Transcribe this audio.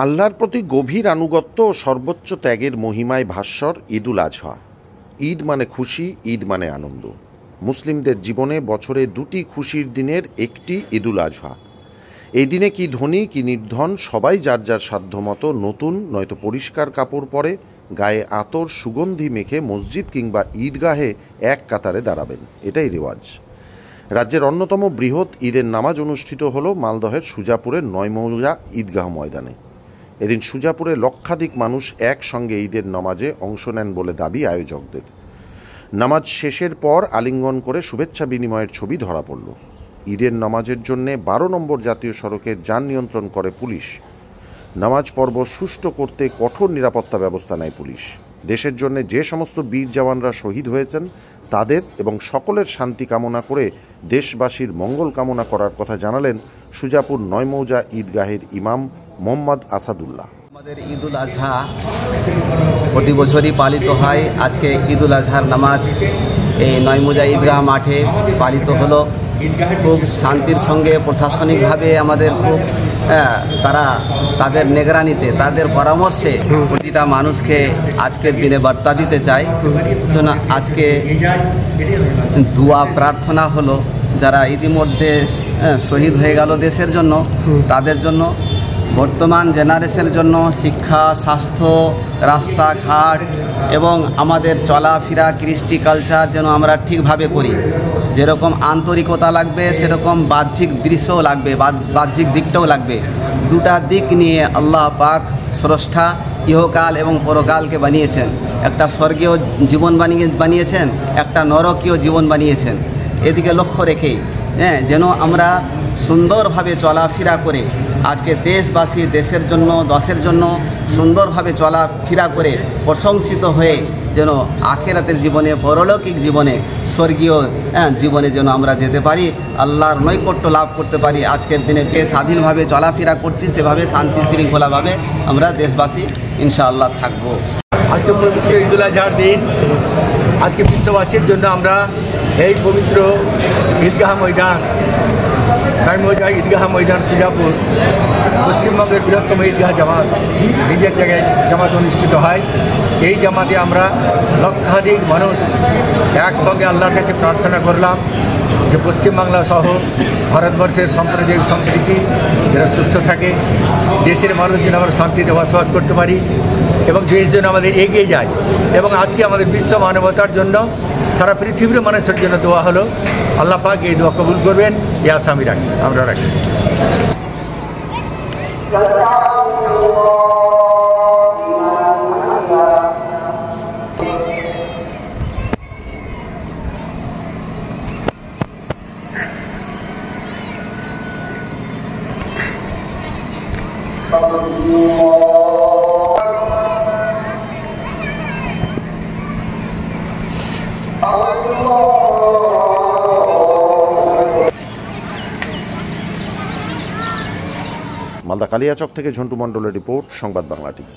আল্লাহর প্রতি গভীর আনুগত্য ও সর্বোচ্চ ত্যাগের মহিমায় ভাস্বর ঈদুল আজহা। ঈদ মানে খুশি, ঈদ মানে আনন্দ। মুসলিমদের জীবনে বছরে দুটি খুশির দিনের একটি ঈদুল আজহা। এই দিনে কি ধনী কি নির্ধন সবাই যার যার সাধ্যমতো নতুন নয়তো পরিষ্কার কাপড় পরে গায়ে আতর সুগন্ধি মেখে মসজিদ কিংবা ঈদগাহে এক কাতারে দাঁড়াবেন। এটাই রেওয়াজ। রাজ্যের অন্যতম বৃহৎ ঈদের নামাজ অনুষ্ঠিত হল মালদহের সুজাপুরের নয়মৌজা ঈদগাহ ময়দানে। এদিন সুজাপুরে লক্ষাধিক মানুষ একসঙ্গে ঈদের নামাজে অংশ নেন বলে দাবি আয়োজকদের। নামাজ শেষের পর আলিঙ্গন করে শুভেচ্ছা বিনিময়ের ছবি ধরা পড়ল। ঈদের নামাজের জন্যে 12 নম্বর জাতীয় সড়কের যান নিয়ন্ত্রণ করে পুলিশ। নামাজ পর্ব সুষ্ঠু করতে কঠোর নিরাপত্তা ব্যবস্থা নেয় পুলিশ। দেশের জন্য যে সমস্ত বীর জওয়ানরা শহীদ হয়েছেন তাদের এবং সকলের শান্তি কামনা করে দেশবাসীর মঙ্গল কামনা করার কথা জানালেন সুজাপুর নয়মৌজা ঈদগাহের ইমাম মোহাম্মদ আসাদুল্লাহ। আমাদের ঈদুল আজহা প্রতি বছরই পালিত হয়। আজকে ঈদুল আজহার নামাজ এই নয়মৌজা ঈদগাহ মাঠে পালিত হলো। খুব শান্তির সঙ্গে প্রশাসনিকভাবে আমাদের খুব তারা তাদের নিগরানিতে তাদের পরামর্শে প্রতিটা মানুষকে আজকের দিনে বার্তা দিতে চায়। জন্য আজকে দোয়া প্রার্থনা হলো যারা ইতিমধ্যে শহীদ হয়ে গেল দেশের জন্য, তাদের জন্য, বর্তমান জেনারেশনের জন্য শিক্ষা, স্বাস্থ্য, রাস্তাঘাট এবং আমাদের চলাফেরা কৃষ্টি কালচার যেন আমরা ঠিকভাবে করি। যেরকম আন্তরিকতা লাগবে সেরকম বাহ্যিক দৃশ্যও লাগবে, বাহ্যিক দিকটাও লাগবে। দুটা দিক নিয়ে আল্লাহ পাক স্রষ্টা ইহকাল এবং পরকালকে বানিয়েছেন। একটা স্বর্গীয় জীবন বানিয়েছেন, একটা নরকীয় জীবন বানিয়েছেন। এদিকে লক্ষ্য রেখেই যেন আমরা সুন্দরভাবে চলাফেরা করে আজকে দেশবাসী দেশের জন্য দশের জন্য সুন্দরভাবে চলাফেরা করে প্রশংসিত হয়ে যেন আখিরাতের জীবনে, পরলৌকিক জীবনে, স্বর্গীয় জীবনে যেন আমরা যেতে পারি, আল্লাহর নৈকট্য লাভ করতে পারি। আজকের দিনে স্বাধীনভাবে চলাফেরা করছি, সেভাবে শান্তি শৃঙ্খলাভাবে আমরা দেশবাসী ইনশাআল্লাহ থাকব। আজকে পবিত্র ঈদুল আজহার দিন। আজকে বিশ্ববাসীর জন্য আমরা এই পবিত্র ঈদগাহ ময়দান, নয়মৌজা ঈদগাহ ময়দান সুজাপুর, পশ্চিমবঙ্গের বৃহত্তম ঈদগাহ জামাত, নিজের জায়গায় জামাত অনুষ্ঠিত হয়। এই জামাতে আমরা লক্ষাধিক মানুষ একসঙ্গে আল্লাহর কাছে প্রার্থনা করলাম যে পশ্চিমবাংলা সহ ভারতবর্ষের সাম্প্রদায়িক সম্প্রীতি যেন সুস্থ থাকে, দেশের মানুষ যেন আমরা শান্তিতে বসবাস করতে পারি এবং দেশ যেন আমাদের এগিয়ে যায়। এবং আজকে আমাদের বিশ্ব মানবতার জন্য, সারা পৃথিবীর মানুষের জন্য দোয়া হলো। আল্লাহ পাক এই দোয়া কবুল করবেন, এই আশা আমরা রাখি। মালদা কালিয়াচক থেকে ঝন্টু মণ্ডলের রিপোর্ট, সংবাদ বাংলা টিভি।